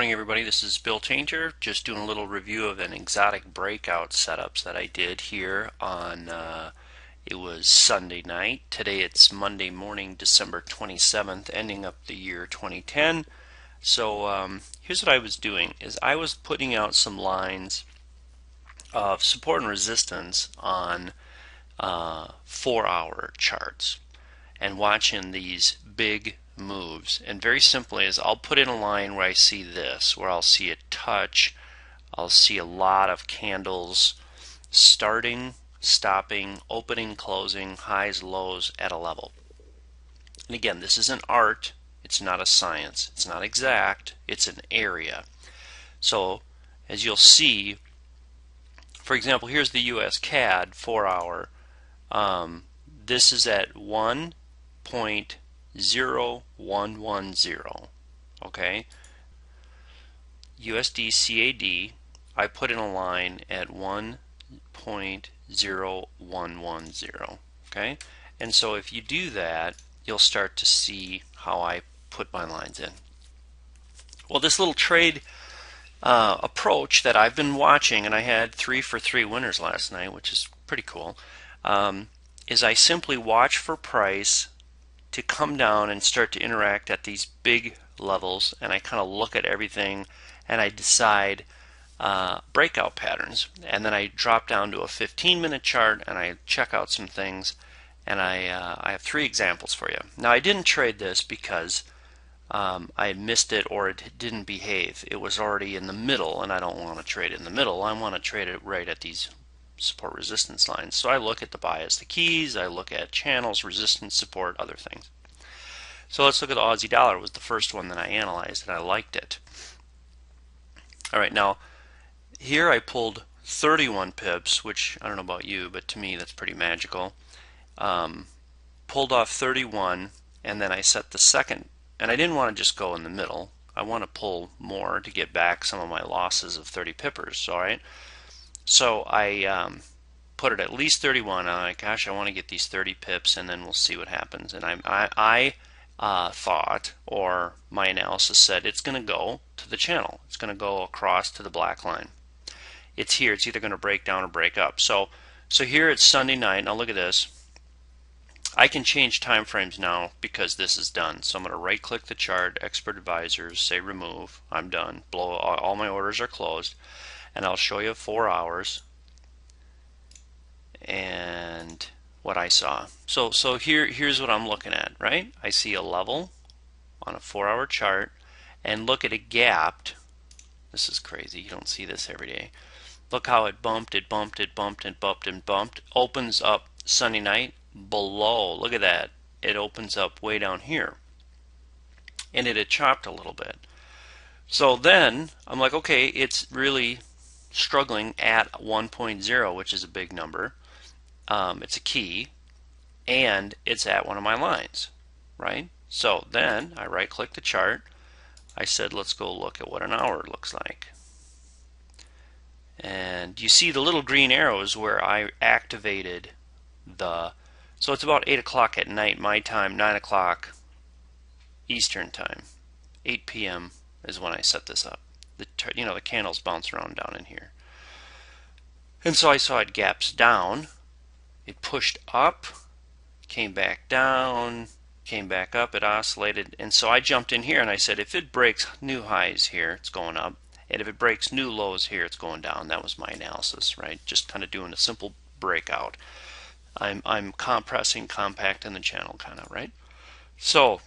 morning, everybody. This is Bill Changer, just doing a little review of an exotic breakout setups that I did here on, it was Sunday night. Today it's Monday morning, December 27th, ending up the year 2010. So here's what I was doing, is I was putting out some lines of support and resistance on 4-hour charts and watching these big moves. And very simply is I'll put in a line where I see this, where I'll see it touch, I'll see a lot of candles starting, stopping, opening, closing, highs, lows at a level. And again, this is an art, it's not a science, it's not exact, it's an area. So as you'll see, for example, here's the US CAD 4-hour. This is at 1.0110. Okay, USD CAD, I put in a line at 1.0110. Okay, and so if you do that, you'll start to see how I put my lines in. Well, this little trade approach that I've been watching, and I had 3 for 3 winners last night, which is pretty cool, is I simply watch for price to come down and start to interact at these big levels, and I kind of look at everything and I decide breakout patterns, and then I drop down to a 15-minute chart and I check out some things, and I have 3 examples for you. Now, I didn't trade this because I had missed it or it didn't behave. It was already in the middle, and I don't want to trade it in the middle. I want to trade it right at these support resistance lines. So I look at the bias, the keys, I look at channels, resistance, support, other things. So let's look at the Aussie dollar. It was the first one that I analyzed, and I liked it. Alright, now here I pulled 31 pips, which I don't know about you, but to me that's pretty magical. Pulled off 31, and then I set the second, and I didn't want to just go in the middle. I want to pull more to get back some of my losses of 30 pippers. Alright, so I put it at least 31. I'm like, gosh, I want to get these 30 pips, and then we'll see what happens. And I thought, or my analysis said, it's going to go to the channel. It's going to go across to the black line. It's here. It's either going to break down or break up. So here it's Sunday night. Now look at this. I can change time frames now because this is done. So I'm going to right click the chart, expert advisors, say remove. I'm done. All my orders are closed. And I'll show you 4 hours and what I saw. So here's what I'm looking at, right? I see a level on a 4-hour chart, and look at it gapped. This is crazy. You don't see this every day. Look how it bumped, it bumped, it bumped, and bumped, and bumped. Opens up Sunday night below. Look at that. It opens up way down here. And it had chopped a little bit. So then I'm like, okay, it's really struggling at 1.0, which is a big number. It's a key, and it's at one of my lines, right? So then I right click the chart. I said, let's go look at what an hour looks like. And you see the little green arrows where I activated so it's about 8 o'clock at night my time, 9 o'clock Eastern time. 8 p.m. is when I set this up. The candles bounce around down in here. And so I saw it gaps down. It pushed up, came back down, came back up, it oscillated, and so I jumped in here and I said, if it breaks new highs here, it's going up, and if it breaks new lows here, it's going down. That was my analysis, right? Just kind of doing a simple breakout. I'm compressing, compacting the channel, kind of, right? So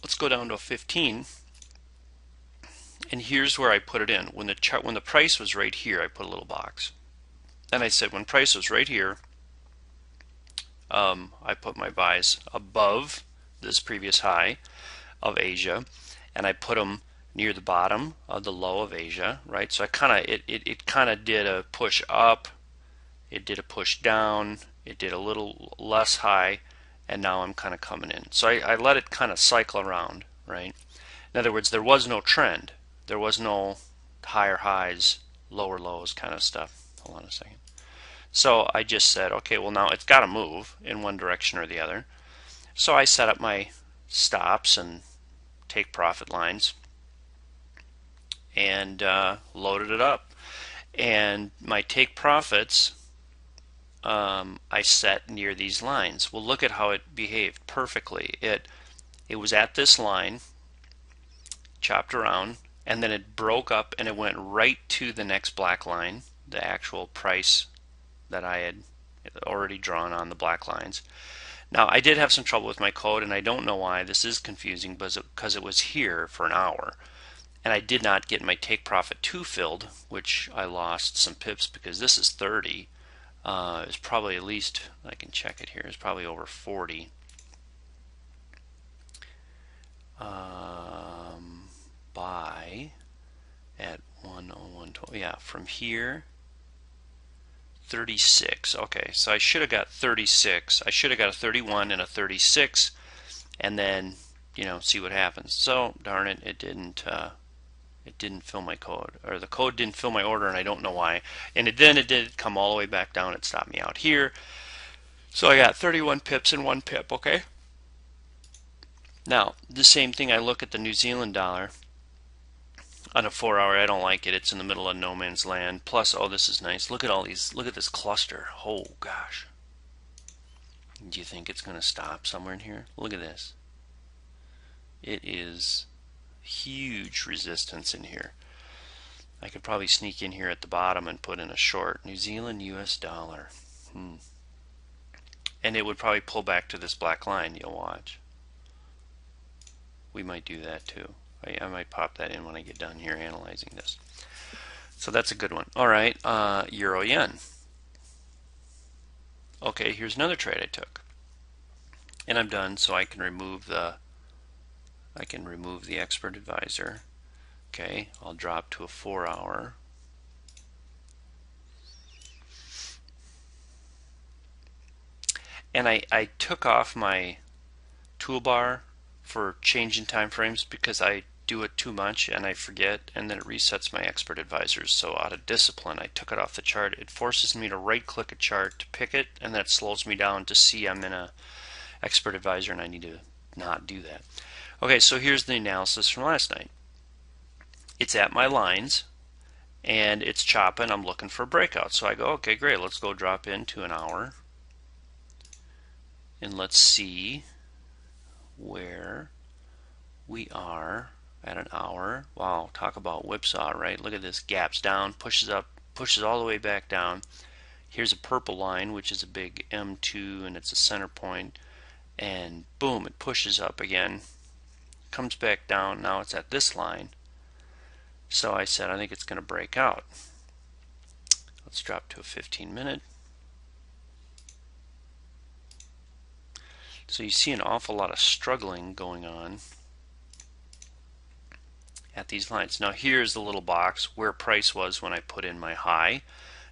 let's go down to a 15, and here's where I put it in. When the price was right here, I put a little box. And I said, when price was right here, I put my buys above this previous high of Asia, and I put them near the bottom of the low of Asia, right? So it kind of did a push up, it did a push down, it did a little less high, and now I'm kind of coming in. So I let it kind of cycle around, right? In other words, there was no trend. There was no higher highs, lower lows kind of stuff. Hold on a second. So I just said, okay, well now it's got to move in one direction or the other. So I set up my stops and take profit lines. and loaded it up. And my take profits I set near these lines. Well, look at how it behaved perfectly. It was at this line, chopped around, and then it broke up and it went right to the next black line, the actual price that I had already drawn on the black lines. Now, I did have some trouble with my code, and I don't know why. This is confusing, but because it was here for an hour, and I did not get my take profit 2 filled, which I lost some pips because this is 30. It's probably at least, I can check it here, it's probably over 40. Buy at 101.12, yeah, from here 36. Okay, so I should have got 36. I should have got a 31 and a 36, and then see what happens. So darn it, it didn't fill my code, or the code didn't fill my order, and I don't know why. And then it did come all the way back down. It stopped me out here. So I got 31 pips and 1 pip. Okay. Now the same thing. I look at the New Zealand dollar on a 4-hour. I don't like it. It's in the middle of no man's land. Plus, oh, this is nice. Look at all these. Look at this cluster. Oh gosh. Do you think it's going to stop somewhere in here? Look at this. It is huge resistance in here. I could probably sneak in here at the bottom and put in a short. New Zealand US dollar. And it would probably pull back to this black line. You'll watch. We might do that too. I might pop that in when I get done here analyzing this. So that's a good one. All right, Euro Yen. Okay, here's another trade I took. And I'm done, so I can remove the expert advisor. Okay, I'll drop to a 4-hour. And I took off my toolbar for changing time frames because I do it too much and I forget, and then it resets my expert advisors. So out of discipline, I took it off the chart. It forces me to right click a chart to pick it, and that slows me down to see I'm in a expert advisor, and I need to not do that. Okay, so here's the analysis from last night. It's at my lines and it's chopping. I'm looking for a breakout. So I go, okay, great, let's go drop into an hour and let's see where we are at an hour. Wow, talk about whipsaw, right? Look at this, gaps down, pushes up, pushes all the way back down. Here's a purple line, which is a big M2, and it's a center point, and boom, it pushes up again, comes back down. Now it's at this line. So I said, I think it's going to break out. Let's drop to a 15-minute. So you see an awful lot of struggling going on at these lines. Now here's the little box where price was when I put in my high. I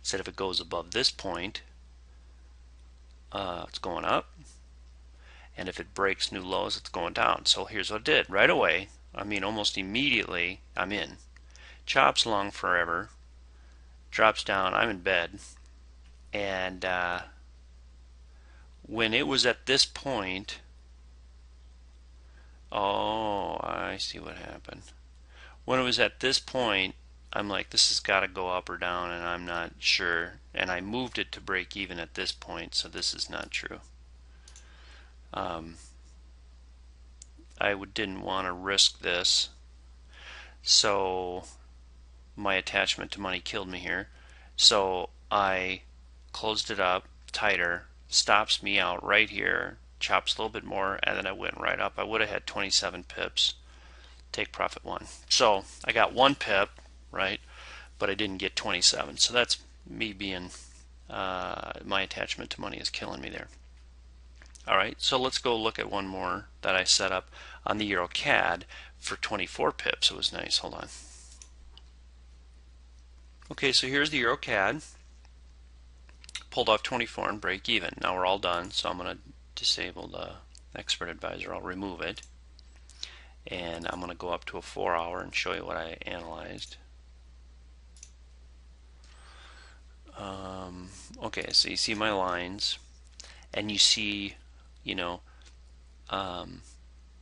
said if it goes above this point, it's going up. And if it breaks new lows, it's going down. So here's what it did. Right away, I mean almost immediately, I'm in. Chops along forever, drops down, I'm in bed, and when it was at this point, oh, I see what happened. When it was at this point, I'm like, this has got to go up or down, and I'm not sure, and I moved it to break even at this point, so this is not true. I didn't want to risk this, so my attachment to money killed me here. So I closed it up tighter, stops me out right here, chops a little bit more, and then I went right up. I would have had 27 pips, take profit 1. So I got 1 pip, right, but I didn't get 27. So that's me being, my attachment to money is killing me there. All right, so let's go look at one more that I set up on the Euro CAD for 24 pips. It was nice. Hold on. Okay, so here's the Euro CAD. Pulled off 24 and break even. Now we're all done, so I'm going to disable the expert advisor. I'll remove it. And I'm going to go up to a 4-hour and show you what I analyzed. Okay, so you see my lines, and you see,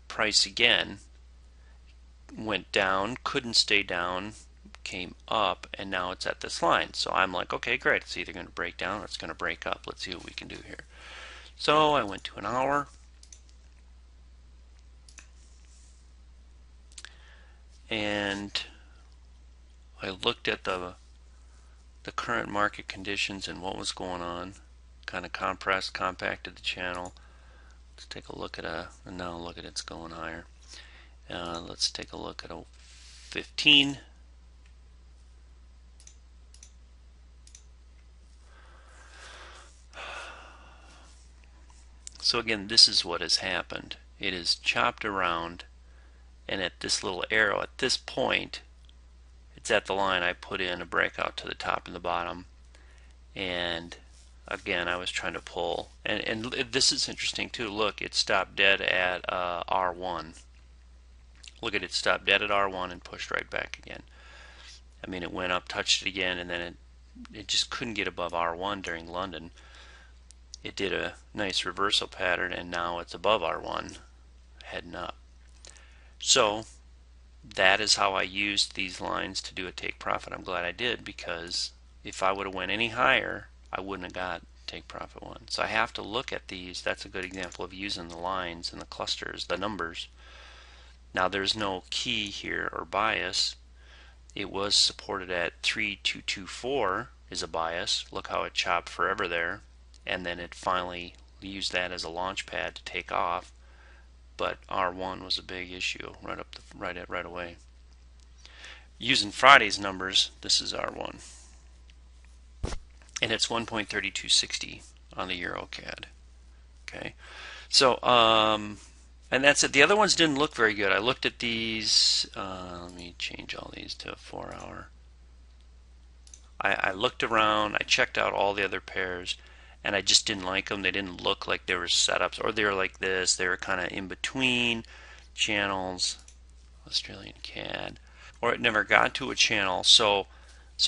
price again went down, couldn't stay down, came up, and now it's at this line. So I'm like, okay, great. It's either going to break down or it's going to break up. Let's see what we can do here. So I went to an hour, and I looked at the current market conditions and what was going on. Kind of compressed, compacted the channel. Let's take a look at and now look at it's going higher. Let's take a look at a 15. So again, this is what has happened. It is chopped around, and at this little arrow, at this point, it's at the line. I put in a breakout to the top and the bottom, and again, I was trying to pull, and this is interesting too. Look, it stopped dead at R1. Look at it, stopped dead at R1 and pushed right back again. I mean, it went up, touched it again, and then it just couldn't get above R1 during London. It did a nice reversal pattern, and now it's above R1, heading up. So that is how I used these lines to do a take profit. I'm glad I did, because if I would have went any higher, I wouldn't have got take profit one. So I have to look at these. That's a good example of using the lines and the clusters, the numbers. Now there's no key here or bias. It was supported at 3224 is a bias. Look how it chopped forever there, and then it finally used that as a launch pad to take off. But R1 was a big issue right away. Using Friday's numbers, this is R1, and it's 1.3260 on the EuroCAD. Okay, so and that's it. The other ones didn't look very good. I looked at these. Let me change all these to 4 hour. I looked around. I checked out all the other pairs, and I just didn't like them. They didn't look like they were setups, or they were like this. They were kind of in between channels. Australian CAD, or it never got to a channel. So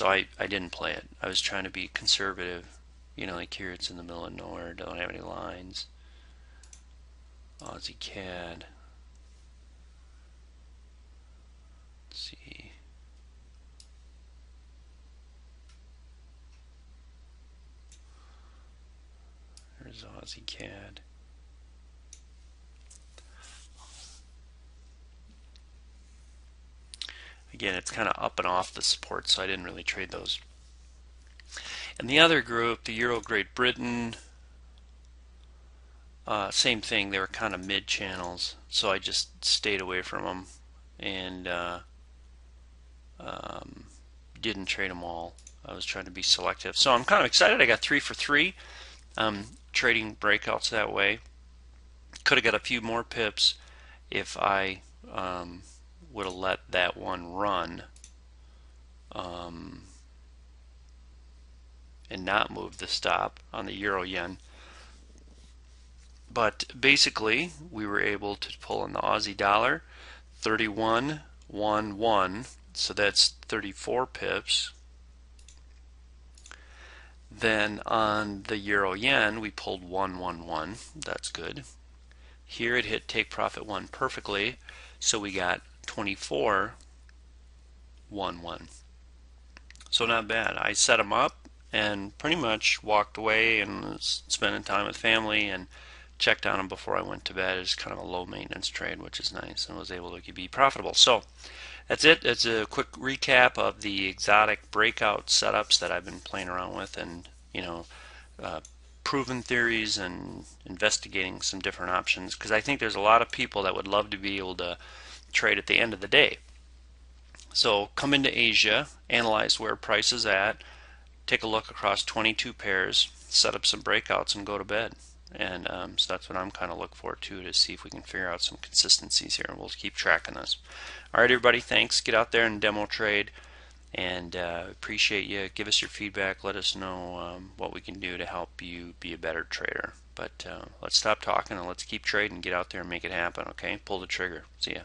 I didn't play it. I was trying to be conservative. You know, like here it's in the middle of nowhere. Don't have any lines. Aussie CAD. Let's see. There's Aussie CAD. Again, it's kind of up and off the support, so I didn't really trade those. And the other group, the Euro Great Britain, same thing. They were kind of mid channels, so I just stayed away from them and didn't trade them all. I was trying to be selective. So I'm kind of excited. I got 3 for 3. Trading breakouts that way. Could have got a few more pips if I would have let that one run and not move the stop on the Euro Yen. But basically, we were able to pull in the Aussie dollar 31.11, so that's 34 pips. Then on the Euro Yen, we pulled 111. That's good. Here it hit take profit 1 perfectly, so we got 24.11. So not bad. I set them up and pretty much walked away and was spending time with family and checked on them before I went to bed. It's kind of a low maintenance trade, which is nice, and was able to be profitable. So that's it. It's a quick recap of the exotic breakout setups that I've been playing around with, and proven theories and investigating some different options, because I think there's a lot of people that would love to be able to trade at the end of the day. So come into Asia, analyze where price is at, take a look across 22 pairs, set up some breakouts, and go to bed. And so that's what I'm kind of looking forward to see if we can figure out some consistencies here, and we'll keep tracking this. All right, everybody, thanks. Get out there and demo trade, and appreciate you. Give us your feedback. Let us know what we can do to help you be a better trader. But let's stop talking and let's keep trading. Get out there and make it happen, okay? Pull the trigger. See ya.